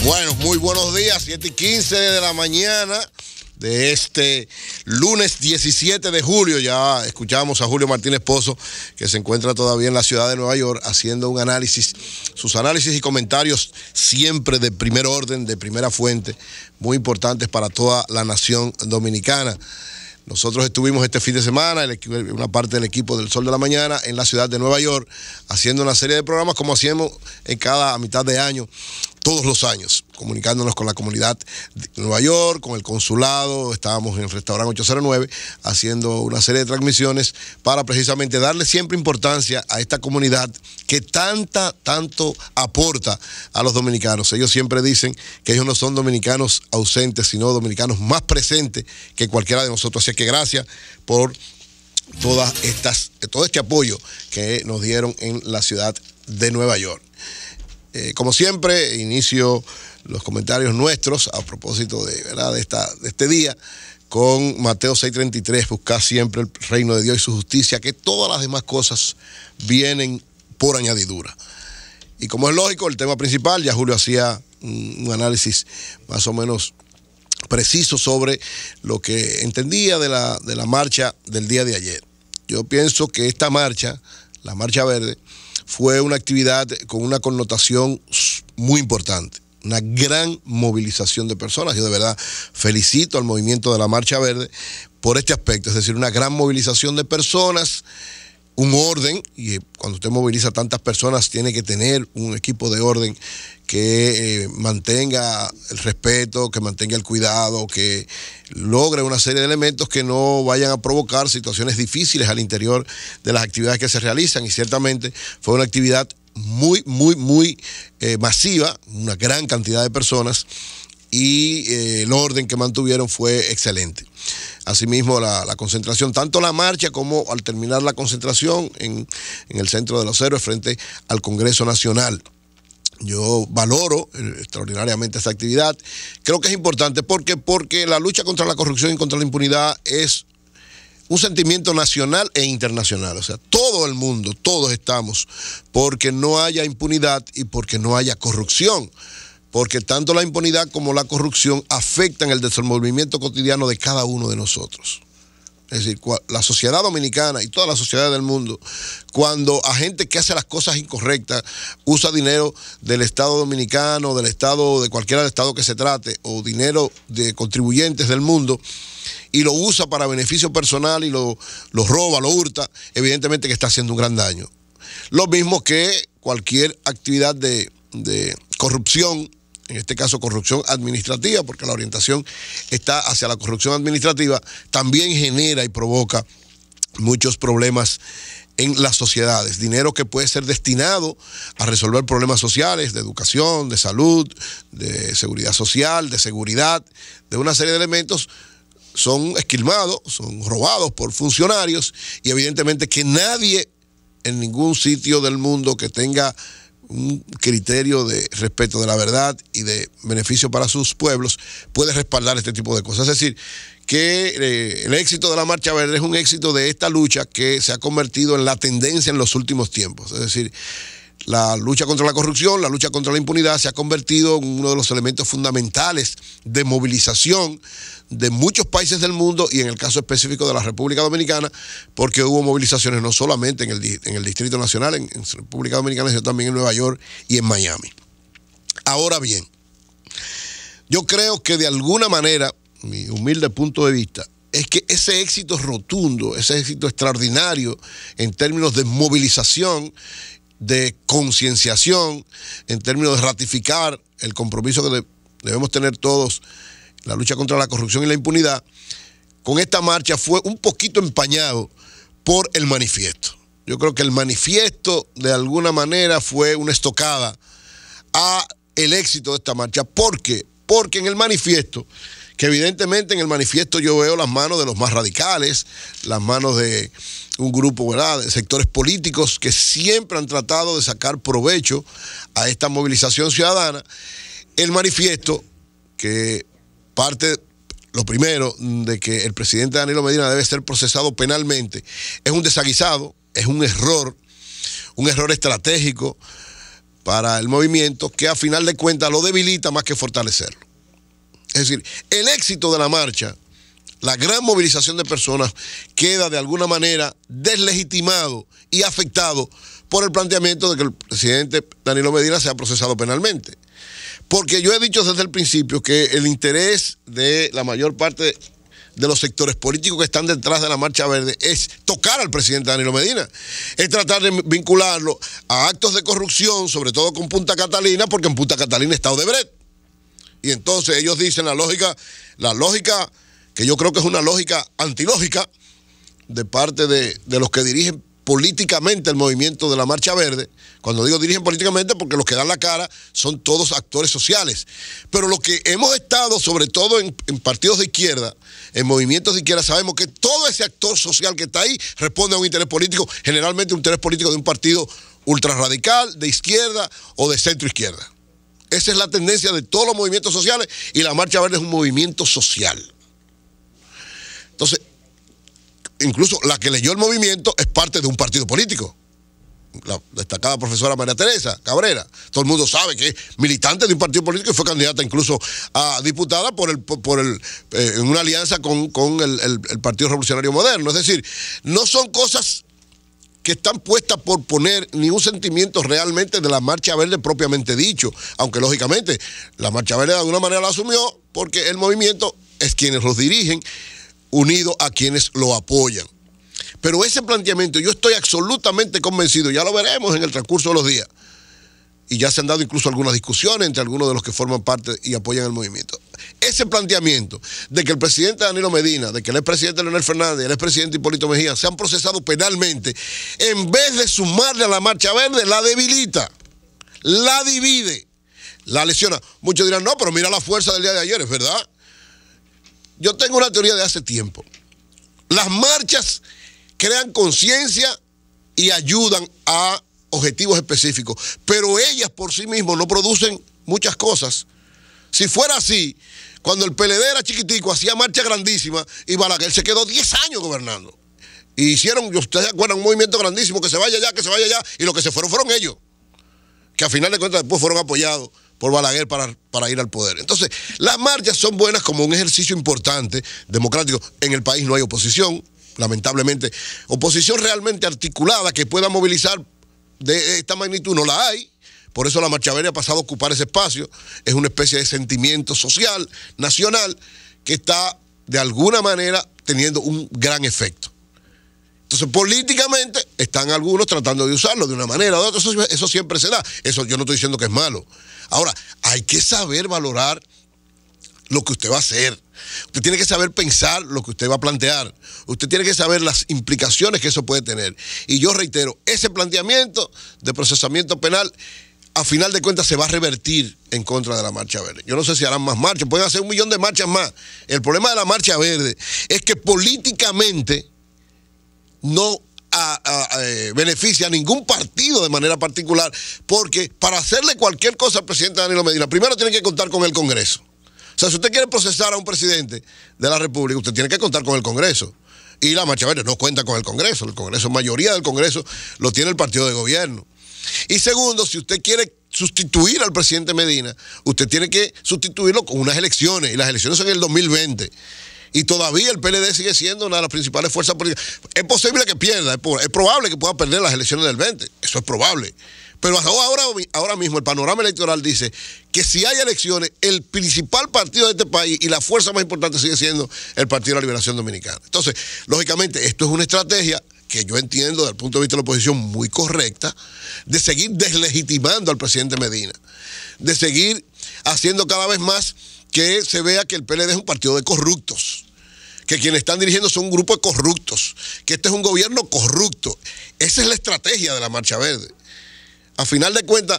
Bueno, muy buenos días, 7:15 de la mañana de este lunes 17 de julio. Ya escuchamos a Julio Martínez Pozo, que se encuentra todavía en la ciudad de Nueva York haciendo un análisis, sus análisis y comentarios siempre de primer orden, de primera fuente, muy importantes para toda la nación dominicana. Nosotros estuvimos este fin de semana, una parte del equipo del Sol de la Mañana, en la ciudad de Nueva York, haciendo una serie de programas como hacemos a mitad de año, todos los años, comunicándonos con la comunidad de Nueva York, con el consulado. Estábamos en el restaurante 809 haciendo una serie de transmisiones para precisamente darle siempre importancia a esta comunidad que tanto aporta a los dominicanos. Ellos siempre dicen que ellos no son dominicanos ausentes, sino dominicanos más presentes que cualquiera de nosotros. Así que gracias por todo este apoyo que nos dieron en la ciudad de Nueva York. Como siempre, inicio los comentarios nuestros a propósito de este día con Mateo 6:33, buscar siempre el reino de Dios y su justicia, que todas las demás cosas vienen por añadidura. Y como es lógico, el tema principal, ya Julio hacía un análisis más o menos preciso sobre lo que entendía de la marcha del día de ayer. Yo pienso que esta marcha, la Marcha Verde, fue una actividad con una connotación muy importante, una gran movilización de personas. Yo de verdad felicito al movimiento de la Marcha Verde por este aspecto, es decir, una gran movilización de personas, un orden, y cuando usted moviliza tantas personas tiene que tener un equipo de orden que mantenga el respeto, que mantenga el cuidado, que logre una serie de elementos que no vayan a provocar situaciones difíciles al interior de las actividades que se realizan. Y ciertamente fue una actividad muy masiva, una gran cantidad de personas, y el orden que mantuvieron fue excelente. Asimismo, la concentración, tanto la marcha como al terminar la concentración en el Centro de los Héroes frente al Congreso Nacional. Yo valoro extraordinariamente esta actividad. Creo que es importante porque la lucha contra la corrupción y contra la impunidad es un sentimiento nacional e internacional. O sea, todo el mundo, todos estamos porque no haya impunidad y porque no haya corrupción. Porque tanto la impunidad como la corrupción afectan el desenvolvimiento cotidiano de cada uno de nosotros. Es decir, la sociedad dominicana y toda la sociedad del mundo, cuando a gente que hace las cosas incorrectas usa dinero del Estado dominicano, del Estado, de cualquier Estado que se trate, o dinero de contribuyentes del mundo, y lo usa para beneficio personal y lo roba, lo hurta, evidentemente que está haciendo un gran daño. Lo mismo que cualquier actividad de corrupción, en este caso corrupción administrativa, porque la orientación está hacia la corrupción administrativa, también genera y provoca muchos problemas en las sociedades. Dinero que puede ser destinado a resolver problemas sociales, de educación, de salud, de seguridad social, de seguridad, de una serie de elementos, son esquilmados, son robados por funcionarios, y evidentemente que nadie en ningún sitio del mundo que tenga un criterio de respeto de la verdad y de beneficio para sus pueblos puede respaldar este tipo de cosas. Es decir, que el éxito de la Marcha Verde es un éxito de esta lucha que se ha convertido en la tendencia en los últimos tiempos. Es decir, la lucha contra la corrupción, la lucha contra la impunidad se ha convertido en uno de los elementos fundamentales de movilización de muchos países del mundo, y en el caso específico de la República Dominicana, porque hubo movilizaciones no solamente en el Distrito Nacional, en República Dominicana, sino también en Nueva York y en Miami. Ahora bien, yo creo que de alguna manera, mi humilde punto de vista, es que ese éxito rotundo, ese éxito extraordinario en términos de movilización, de concienciación, en términos de ratificar el compromiso que debemos tener todos, la lucha contra la corrupción y la impunidad, con esta marcha fue un poquito empañado por el manifiesto. Yo creo que el manifiesto de alguna manera fue una estocada a el éxito de esta marcha. ¿Por qué? Porque en el manifiesto, que evidentemente en el manifiesto yo veo las manos de los más radicales, las manos de un grupo, ¿verdad?, de sectores políticos que siempre han tratado de sacar provecho a esta movilización ciudadana. El manifiesto, que parte, lo primero, de que el presidente Danilo Medina debe ser procesado penalmente, es un desaguisado, es un error estratégico, para el movimiento que a final de cuentas lo debilita más que fortalecerlo. Es decir, el éxito de la marcha, la gran movilización de personas, queda de alguna manera deslegitimado y afectado por el planteamiento de que el presidente Danilo Medina sea procesado penalmente. Porque yo he dicho desde el principio que el interés de la mayor parte de los sectores políticos que están detrás de la Marcha Verde es tocar al presidente Danilo Medina, es tratar de vincularlo a actos de corrupción, sobre todo con Punta Catalina, porque en Punta Catalina está Odebrecht. Y entonces ellos dicen la lógica que yo creo que es una lógica antilógica de parte de los que dirigen políticamente el movimiento de la Marcha Verde. Cuando digo dirigen políticamente, porque los que dan la cara son todos actores sociales. Pero los que hemos estado, sobre todo en partidos de izquierda, en movimientos de izquierda, sabemos que todo ese actor social que está ahí responde a un interés político, generalmente un interés político de un partido ultrarradical, de izquierda o de centro izquierda. Esa es la tendencia de todos los movimientos sociales y la Marcha Verde es un movimiento social. Entonces, incluso la que leyó el movimiento es parte de un partido político. La destacada profesora María Teresa Cabrera. Todo el mundo sabe que es militante de un partido político y fue candidata incluso a diputada en una alianza con el Partido Revolucionario Moderno. Es decir, no son cosas que están puestas por poner ningún sentimiento realmente de la Marcha Verde propiamente dicho, aunque lógicamente la Marcha Verde de alguna manera la asumió porque el movimiento es quienes los dirigen, unido a quienes lo apoyan. Pero ese planteamiento yo estoy absolutamente convencido, ya lo veremos en el transcurso de los días, y ya se han dado incluso algunas discusiones entre algunos de los que forman parte y apoyan el movimiento. Ese planteamiento de que el presidente Danilo Medina, de que el expresidente Leonel Fernández, el expresidente Hipólito Mejía se han procesado penalmente, en vez de sumarle a la Marcha Verde, la debilita, la divide, la lesiona. Muchos dirán, no, pero mira la fuerza del día de ayer, es verdad. Yo tengo una teoría de hace tiempo. Las marchas crean conciencia y ayudan a objetivos específicos, pero ellas por sí mismas no producen muchas cosas. Si fuera así, cuando el PLD era chiquitico, hacía marcha grandísima y Balaguer se quedó 10 años gobernando. Y hicieron, ustedes se acuerdan, un movimiento grandísimo, que se vaya allá, y los que se fueron ellos, que a final de cuentas después fueron apoyados por Balaguer para ir al poder. Entonces, las marchas son buenas como un ejercicio importante, democrático. En el país no hay oposición, lamentablemente. Oposición realmente articulada que pueda movilizar de esta magnitud no la hay. Por eso la Marcha Verde ha pasado a ocupar ese espacio. Es una especie de sentimiento social, nacional, que está de alguna manera teniendo un gran efecto. Entonces, políticamente, están algunos tratando de usarlo de una manera o de otra. Eso siempre se da. Eso yo no estoy diciendo que es malo. Ahora, hay que saber valorar lo que usted va a hacer. Usted tiene que saber pensar lo que usted va a plantear. Usted tiene que saber las implicaciones que eso puede tener. Y yo reitero, ese planteamiento de procesamiento penal, a final de cuentas, se va a revertir en contra de la Marcha Verde. Yo no sé si harán más marchas, pueden hacer 1 millón de marchas más. El problema de la Marcha Verde es que políticamente no beneficia a ningún partido de manera particular, porque para hacerle cualquier cosa al presidente Danilo Medina, primero tiene que contar con el Congreso. O sea, si usted quiere procesar a un presidente de la República, usted tiene que contar con el Congreso. Y la Marcha Verde no cuenta con el Congreso. Mayoría del Congreso lo tiene el partido de gobierno. Y segundo, si usted quiere sustituir al presidente Medina, usted tiene que sustituirlo con unas elecciones, y las elecciones son en el 2020. Y todavía el PLD sigue siendo una de las principales fuerzas políticas. Es posible que pierda, es probable que pueda perder las elecciones del 20, eso es probable. Pero ahora mismo el panorama electoral dice que si hay elecciones, el principal partido de este país y la fuerza más importante sigue siendo el Partido de la Liberación Dominicana. Entonces, lógicamente, esto es una estrategia que yo entiendo desde el punto de vista de la oposición muy correcta, de seguir deslegitimando al presidente Medina, de seguir haciendo cada vez más que se vea que el PLD es un partido de corruptos, que quienes están dirigiendo son un grupo de corruptos, que este es un gobierno corrupto. Esa es la estrategia de la Marcha Verde. A final de cuentas,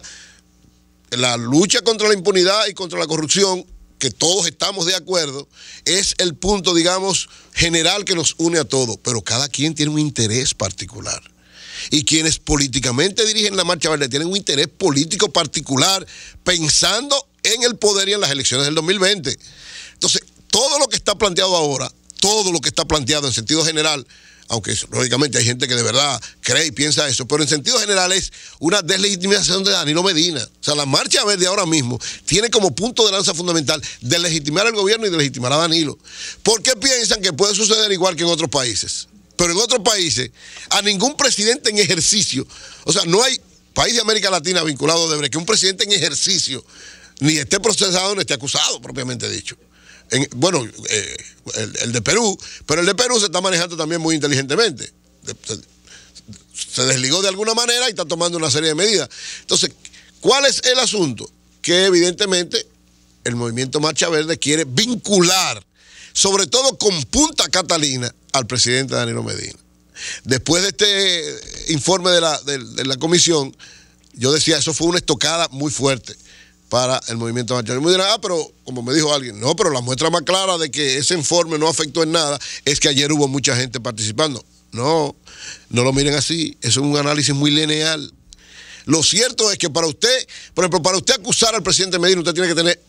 la lucha contra la impunidad y contra la corrupción, que todos estamos de acuerdo, es el punto, digamos, general que nos une a todos, pero cada quien tiene un interés particular. Y quienes políticamente dirigen la Marcha Verde tienen un interés político particular, pensando en el poder y en las elecciones del 2020. Entonces, todo lo que está planteado ahora, todo lo que está planteado en sentido general, aunque lógicamente hay gente que de verdad cree y piensa eso, pero en sentido general es una deslegitimización de Danilo Medina. O sea, la Marcha Verde ahora mismo tiene como punto de lanza fundamental deslegitimar al gobierno y deslegitimar a Danilo. ¿Por qué piensan que puede suceder igual que en otros países? Pero en otros países, a ningún presidente en ejercicio, o sea, no hay país de América Latina vinculado a Odebrecht que un presidente en ejercicio ni esté procesado ni esté acusado, propiamente dicho. El de Perú, pero el de Perú se está manejando también muy inteligentemente. Se desligó de alguna manera y está tomando una serie de medidas. Entonces, ¿cuál es el asunto? Que evidentemente el movimiento Marcha Verde quiere vincular, sobre todo con Punta Catalina, al presidente Danilo Medina. Después de este informe de la comisión, yo decía, eso fue una estocada muy fuerte para el movimiento Marcha Verde. Me dirán, pero como me dijo alguien, no, pero la muestra más clara de que ese informe no afectó en nada es que ayer hubo mucha gente participando. No lo miren así, eso es un análisis muy lineal. Lo cierto es que para usted, por ejemplo, para usted acusar al presidente Medina, usted tiene que tener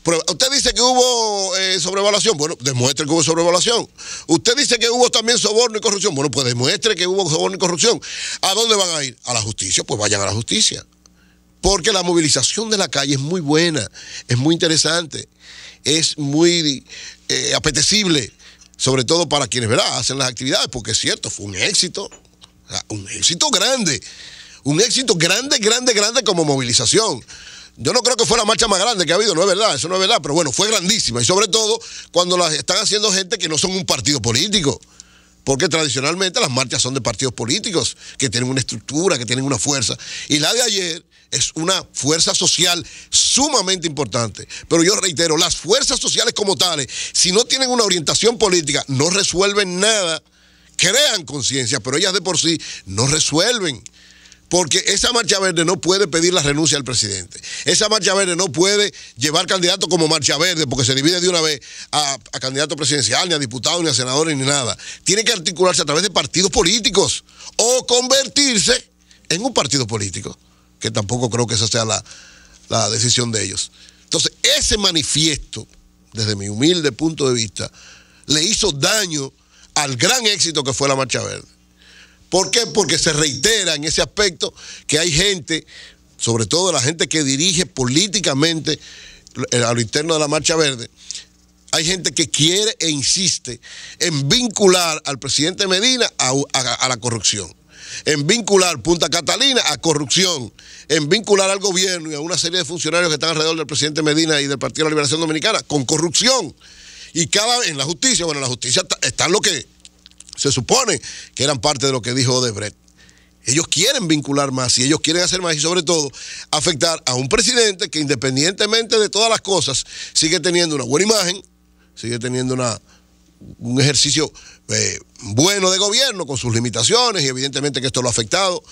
pruebas. Usted dice que hubo sobrevaluación, bueno, demuestre que hubo sobrevaluación. Usted dice que hubo también soborno y corrupción, bueno, pues demuestre que hubo soborno y corrupción. ¿A dónde van a ir? A la justicia, pues vayan a la justicia. Porque la movilización de la calle es muy buena, es muy interesante, es muy apetecible, sobre todo para quienes, ¿verdad?, hacen las actividades, porque es cierto, fue un éxito grande como movilización. Yo no creo que fue la marcha más grande que ha habido, no es verdad, eso no es verdad, pero bueno, fue grandísima, y sobre todo cuando las están haciendo gente que no son un partido político. Porque tradicionalmente las marchas son de partidos políticos que tienen una estructura, que tienen una fuerza. Y la de ayer es una fuerza social sumamente importante. Pero yo reitero, las fuerzas sociales como tales, si no tienen una orientación política, no resuelven nada. Crean conciencia, pero ellas de por sí no resuelven. Porque esa Marcha Verde no puede pedir la renuncia al presidente. Esa Marcha Verde no puede llevar candidatos como Marcha Verde, porque se divide de una vez a candidato presidencial, ni a diputados, ni a senadores, ni nada. Tiene que articularse a través de partidos políticos o convertirse en un partido político, que tampoco creo que esa sea la decisión de ellos. Entonces, ese manifiesto, desde mi humilde punto de vista, le hizo daño al gran éxito que fue la Marcha Verde. ¿Por qué? Porque se reitera en ese aspecto que hay gente, sobre todo la gente que dirige políticamente a lo interno de la Marcha Verde, hay gente que quiere e insiste en vincular al presidente Medina a la corrupción, en vincular Punta Catalina a corrupción, en vincular al gobierno y a una serie de funcionarios que están alrededor del presidente Medina y del Partido de la Liberación Dominicana con corrupción. Y cada vez en la justicia, bueno, en la justicia están lo que se supone que eran parte de lo que dijo Odebrecht. Ellos quieren vincular más y ellos quieren hacer más y sobre todo afectar a un presidente que independientemente de todas las cosas sigue teniendo una buena imagen, sigue teniendo un ejercicio bueno de gobierno con sus limitaciones y evidentemente que esto lo ha afectado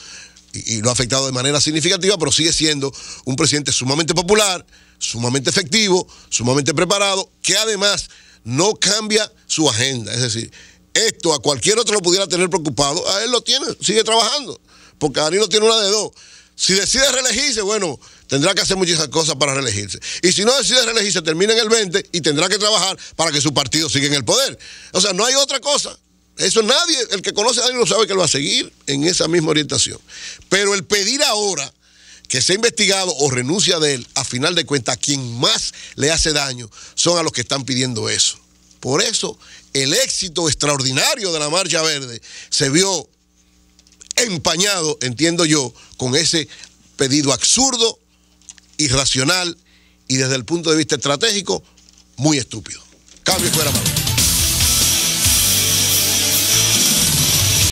y lo ha afectado de manera significativa, pero sigue siendo un presidente sumamente popular, sumamente efectivo, sumamente preparado, que además no cambia su agenda, es decir, esto a cualquier otro lo pudiera tener preocupado, a él lo tiene, sigue trabajando, porque Danilo tiene una de dos. Si decide reelegirse, bueno, tendrá que hacer muchas cosas para reelegirse. Y si no decide reelegirse, termina en el 20 y tendrá que trabajar para que su partido siga en el poder. O sea, no hay otra cosa. Eso nadie, el que conoce a Danilo sabe que lo va a seguir en esa misma orientación. Pero el pedir ahora que sea investigado o renuncia de él, a final de cuentas, a quien más le hace daño son a los que están pidiendo eso. Por eso, el éxito extraordinario de la Marcha Verde se vio empañado, entiendo yo, con ese pedido absurdo, irracional y desde el punto de vista estratégico, muy estúpido. Cambio fuera mano.